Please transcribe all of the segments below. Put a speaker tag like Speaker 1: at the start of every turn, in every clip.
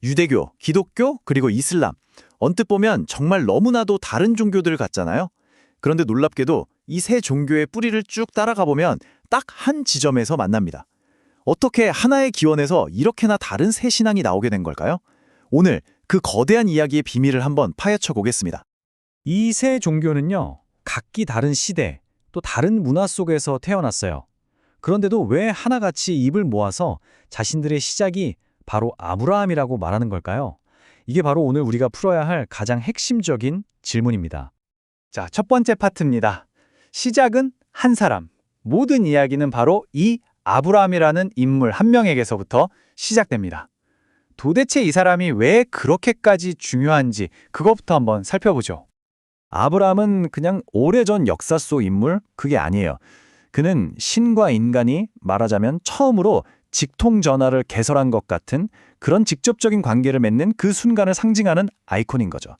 Speaker 1: 유대교, 기독교, 그리고 이슬람. 언뜻 보면 정말 너무나도 다른 종교들 같잖아요. 그런데 놀랍게도 이 세 종교의 뿌리를 쭉 따라가 보면 딱 한 지점에서 만납니다. 어떻게 하나의 기원에서 이렇게나 다른 세 신앙이 나오게 된 걸까요? 오늘 그 거대한 이야기의 비밀을 한번 파헤쳐 보겠습니다.
Speaker 2: 이 세 종교는요, 각기 다른 시대, 또 다른 문화 속에서 태어났어요. 그런데도 왜 하나같이 입을 모아서 자신들의 시작이 바로 아브라함이라고 말하는 걸까요? 이게 바로 오늘 우리가 풀어야 할 가장 핵심적인 질문입니다.
Speaker 3: 자, 첫 번째 파트입니다. 시작은 한 사람. 모든 이야기는 바로 이 아브라함이라는 인물 한 명에게서부터 시작됩니다. 도대체 이 사람이 왜 그렇게까지 중요한지 그것부터 한번 살펴보죠.
Speaker 2: 아브라함은 그냥 오래전 역사 속 인물? 그게 아니에요. 그는 신과 인간이 말하자면 처음으로 직통전화를 개설한 것 같은 그런 직접적인 관계를 맺는 그 순간을 상징하는 아이콘인 거죠.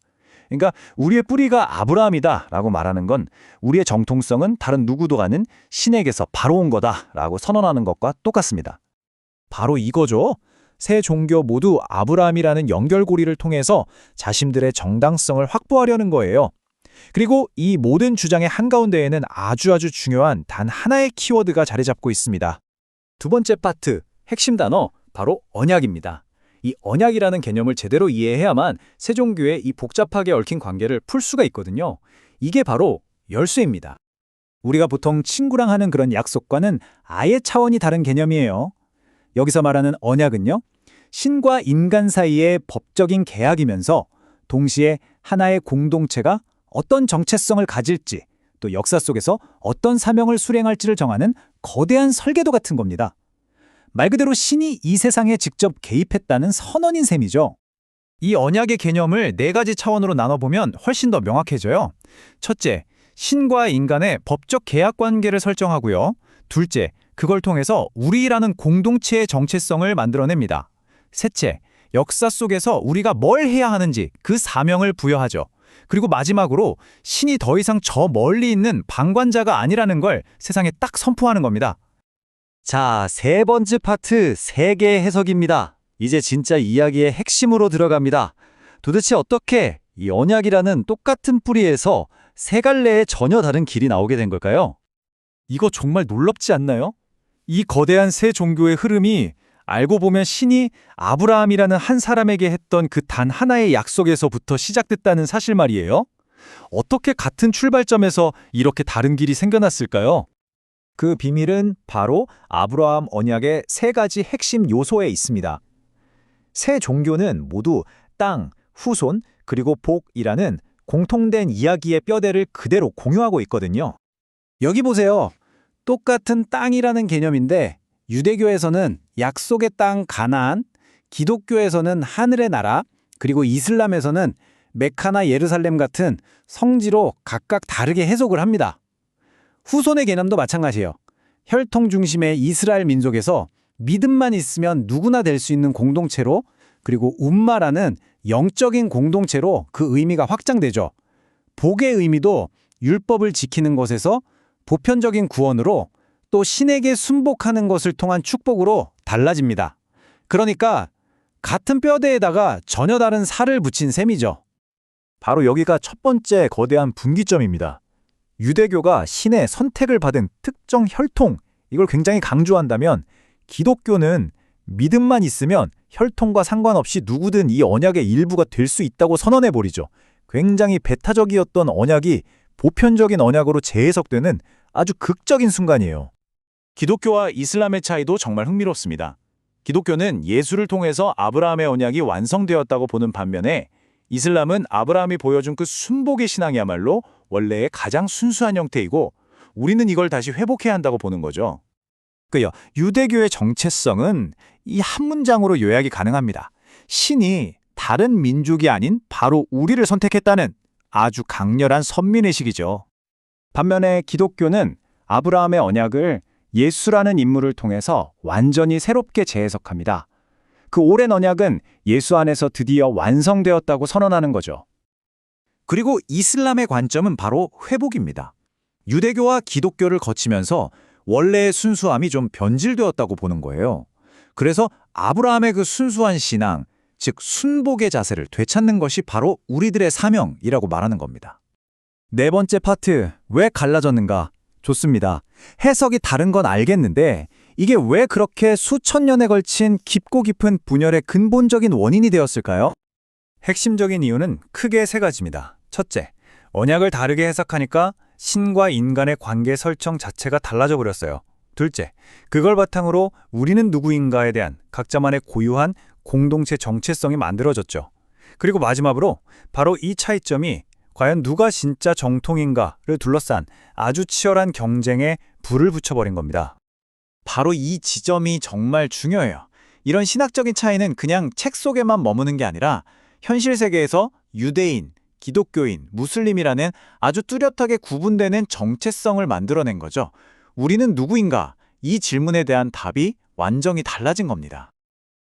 Speaker 2: 그러니까 우리의 뿌리가 아브라함이다라고 말하는 건 우리의 정통성은 다른 누구도 가는 신에게서 바로 온 거다라고 선언하는 것과 똑같습니다. 바로 이거죠. 세 종교 모두 아브라함이라는 연결고리를 통해서 자신들의 정당성을 확보하려는 거예요. 그리고 이 모든 주장의 한가운데에는 아주 중요한 단 하나의 키워드가 자리 잡고 있습니다. 두 번째 파트, 핵심 단어, 바로 언약입니다. 이 언약이라는 개념을 제대로 이해해야만 세 종교의 이 복잡하게 얽힌 관계를 풀 수가 있거든요. 이게 바로 열쇠입니다. 우리가 보통 친구랑 하는 그런 약속과는 아예 차원이 다른 개념이에요. 여기서 말하는 언약은요, 신과 인간 사이의 법적인 계약이면서 동시에 하나의 공동체가 어떤 정체성을 가질지, 또 역사 속에서 어떤 사명을 수행할지를 정하는 거대한 설계도 같은 겁니다. 말 그대로 신이 이 세상에 직접 개입했다는 선언인 셈이죠.
Speaker 1: 이 언약의 개념을 네 가지 차원으로 나눠보면 훨씬 더 명확해져요. 첫째, 신과 인간의 법적 계약 관계를 설정하고요. 둘째, 그걸 통해서 우리라는 공동체의 정체성을 만들어냅니다. 셋째, 역사 속에서 우리가 뭘 해야 하는지 그 사명을 부여하죠. 그리고 마지막으로 신이 더 이상 저 멀리 있는 방관자가 아니라는 걸 세상에 딱 선포하는 겁니다.
Speaker 2: 자, 세 번째 파트, 세계의 해석입니다. 이제 진짜 이야기의 핵심으로 들어갑니다. 도대체 어떻게 이 언약이라는 똑같은 뿌리에서 세 갈래의 전혀 다른 길이 나오게 된 걸까요?
Speaker 1: 이거 정말 놀랍지 않나요? 이 거대한 세 종교의 흐름이 알고 보면 신이 아브라함이라는 한 사람에게 했던 그 단 하나의 약속에서부터 시작됐다는 사실 말이에요. 어떻게 같은 출발점에서 이렇게 다른 길이 생겨났을까요?
Speaker 2: 그 비밀은 바로 아브라함 언약의 세 가지 핵심 요소에 있습니다. 세 종교는 모두 땅, 후손, 그리고 복이라는 공통된 이야기의 뼈대를 그대로 공유하고 있거든요. 여기 보세요. 똑같은 땅이라는 개념인데 유대교에서는 약속의 땅 가나안, 기독교에서는 하늘의 나라, 그리고 이슬람에서는 메카나 예루살렘 같은 성지로 각각 다르게 해석을 합니다. 후손의 개념도 마찬가지예요. 혈통 중심의 이스라엘 민족에서 믿음만 있으면 누구나 될 수 있는 공동체로, 그리고 움마라는 영적인 공동체로 그 의미가 확장되죠. 복의 의미도 율법을 지키는 것에서 보편적인 구원으로, 또 신에게 순복하는 것을 통한 축복으로 달라집니다. 그러니까 같은 뼈대에다가 전혀 다른 살을 붙인 셈이죠. 바로 여기가 첫 번째 거대한 분기점입니다. 유대교가 신의 선택을 받은 특정 혈통, 이걸 굉장히 강조한다면 기독교는 믿음만 있으면 혈통과 상관없이 누구든 이 언약의 일부가 될 수 있다고 선언해버리죠. 굉장히 배타적이었던 언약이 보편적인 언약으로 재해석되는 아주 극적인 순간이에요.
Speaker 1: 기독교와 이슬람의 차이도 정말 흥미롭습니다. 기독교는 예수를 통해서 아브라함의 언약이 완성되었다고 보는 반면에 이슬람은 아브라함이 보여준 그 순복의 신앙이야말로 원래의 가장 순수한 형태이고 우리는 이걸 다시 회복해야 한다고 보는 거죠.
Speaker 2: 유대교의 정체성은 이 한 문장으로 요약이 가능합니다. 신이 다른 민족이 아닌 바로 우리를 선택했다는 아주 강렬한 선민의식이죠. 반면에 기독교는 아브라함의 언약을 예수라는 인물을 통해서 완전히 새롭게 재해석합니다. 그 오랜 언약은 예수 안에서 드디어 완성되었다고 선언하는 거죠.
Speaker 1: 그리고 이슬람의 관점은 바로 회복입니다. 유대교와 기독교를 거치면서 원래의 순수함이 좀 변질되었다고 보는 거예요. 그래서 아브라함의 그 순수한 신앙,
Speaker 2: 즉 순복의 자세를 되찾는 것이 바로 우리들의 사명이라고 말하는 겁니다. 네 번째 파트, 왜 갈라졌는가? 좋습니다. 해석이 다른 건 알겠는데 이게 왜 그렇게 수천 년에 걸친 깊고 깊은 분열의 근본적인 원인이 되었을까요?
Speaker 1: 핵심적인 이유는 크게 세 가지입니다. 첫째, 언약을 다르게 해석하니까 신과 인간의 관계 설정 자체가 달라져 버렸어요. 둘째, 그걸 바탕으로 우리는 누구인가에 대한 각자만의 고유한 공동체 정체성이 만들어졌죠. 그리고 마지막으로 바로 이 차이점이 과연 누가 진짜 정통인가를 둘러싼 아주 치열한 경쟁에 불을 붙여버린 겁니다.
Speaker 2: 바로 이 지점이 정말 중요해요. 이런 신학적인 차이는 그냥 책 속에만 머무는 게 아니라 현실 세계에서 유대인, 기독교인, 무슬림이라는 아주 뚜렷하게 구분되는 정체성을 만들어낸 거죠. 우리는 누구인가? 이 질문에 대한 답이 완전히 달라진 겁니다.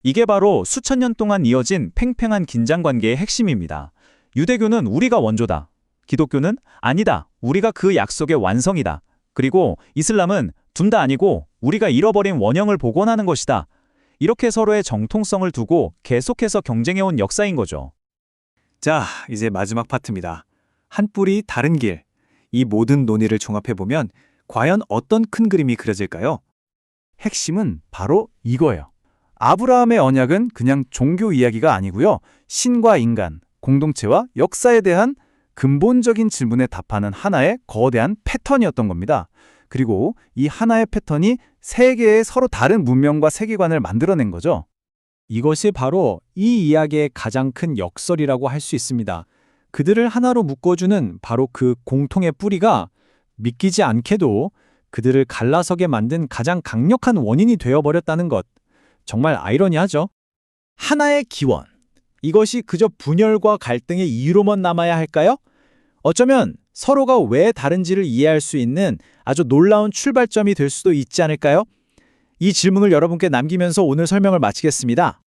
Speaker 3: 이게 바로 수천 년 동안 이어진 팽팽한 긴장관계의 핵심입니다. 유대교는 우리가 원조다. 기독교는 아니다. 우리가 그 약속의 완성이다. 그리고 이슬람은 둘 다 아니고 우리가 잃어버린 원형을 복원하는 것이다. 이렇게 서로의 정통성을 두고 계속해서 경쟁해온 역사인 거죠.
Speaker 1: 자, 이제 마지막 파트입니다. 한 뿌리 다른 길. 이 모든 논의를 종합해보면 과연 어떤 큰 그림이 그려질까요? 핵심은 바로 이거예요. 아브라함의 언약은 그냥 종교 이야기가 아니고요. 신과 인간, 공동체와 역사에 대한 근본적인 질문에 답하는 하나의 거대한 패턴이었던 겁니다. 그리고 이 하나의 패턴이 세 개의 서로 다른 문명과 세계관을 만들어낸 거죠.
Speaker 2: 이것이 바로 이 이야기의 가장 큰 역설이라고 할 수 있습니다. 그들을 하나로 묶어주는 바로 그 공통의 뿌리가 믿기지 않게도 그들을 갈라서게 만든 가장 강력한 원인이 되어버렸다는 것. 정말 아이러니하죠? 하나의 기원. 이것이 그저 분열과 갈등의 이유로만 남아야 할까요? 어쩌면 서로가 왜 다른지를 이해할 수 있는 아주 놀라운 출발점이 될 수도 있지 않을까요? 이 질문을 여러분께 남기면서 오늘 설명을 마치겠습니다.